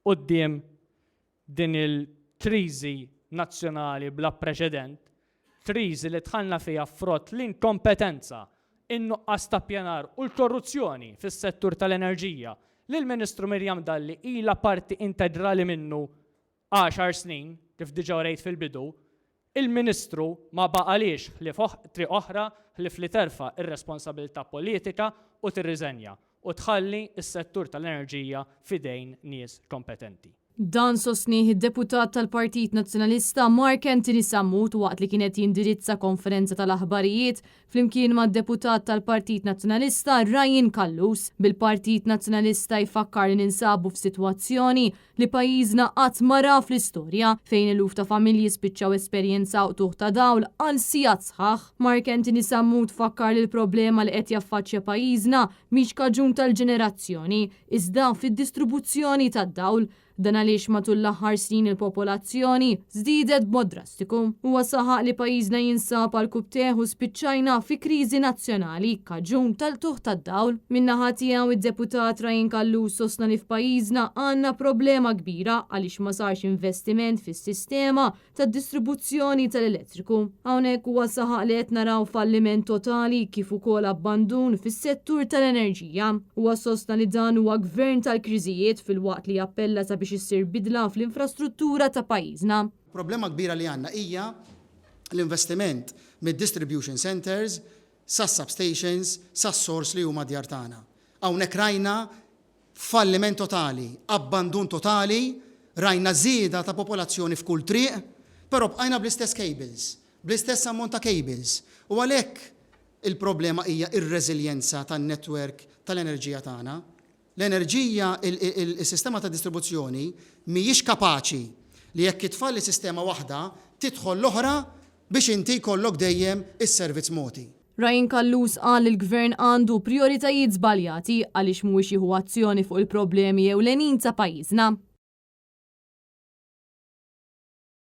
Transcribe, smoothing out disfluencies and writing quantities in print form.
quddiem din il-kriżi nazzjonali bla preċedent, kriżi li tħallna fiha frott l-inkompetenza, in-nuqqas ta' pjanar u l-korruzzjoni fis-settur tal-enerġija li l-Ministru Mirjam Dalli ilha parti integrali minnu 10 snin kif diġà rejt fil-bidu, il-Ministru ma baqalix li triq oħra li terfa' ir-responsabilità politika u tirriżenja u tħalli s-settur tal-enerġija fidejn nies kompetenti. Dan sostnih id-deputat tal-Partit Nazzjonalista Mark Anthony Sammut waqt li kienet jindirizza konferenza tal-aħbarijiet flimkien mad-deputat tal-Partit Nazzjonalista Ryan Kallus. Bil-Partit Nazzjonalista jfakkar li ninsabu f'sitwazzjoni li pajjiżna qatt mara fl-istorja fejn eluf ta' familji spiċċaw esperjenza u tuħ ta' dawl għal sigħat sħaħ. Mark Anthony Sammut fakkar li l-problema li qed jaffaċċja pajjiżna mhix kaġun tal-ġenerazzjoni iżda fid-distribuzzjoni tad-dawl. Dan għaliex matul l-aħħar snin il-popolazzjoni żdiedet b'mod drastiku. Huwa saħaq li pajjiżna jinsab għal kubteħu spiċċajna fi kriżi nazzjonali kaġun tal-tuħ tad-dawl. Min-naħa tiegħu id-deputat Ryan Kallus sostna li f'pajjiżna għandna problema kbira għaliex ma sarx investiment fis-sistema tad-distribuzzjoni tal-elettriku. Hawnhekk huwa saħaq li qed naraw falliment totali kif ukoll abbandun fis-settur tal-enerġija. Huwa sostna li dan huwa gvern tal-kriżijiet fil-waqt li jappella biex issir bidla fl-infrastruttura ta' pajjiżna. Problema kbira li għandna hija l-investiment mid-distribution centers sas-substations sas-sors li huma djar tagħna. Hawnhekk rajna falliment totali, abbandun totali, rajna żieda ta' popolazzjoni f'kull triq, però bqajna bl-istess cables, bl-istess ammont ta' cables. U għalhekk il-problema hija ir-reżiljenza tan-netwerk tal-enerġija tagħna. L-enerġija, il-sistema ta' distribuzzjoni mhijiex kapaċi li jekk itfalli sistema waħda tidħol l-oħra biex inti jkollok dejjem is-servizz moti. Ryan Kallus qal il-gvern għandu prioritajiet żbaljati għaliex mhuwiex jieħu azzjoni fuq il-problemi ewlenin ta' pajjiżna.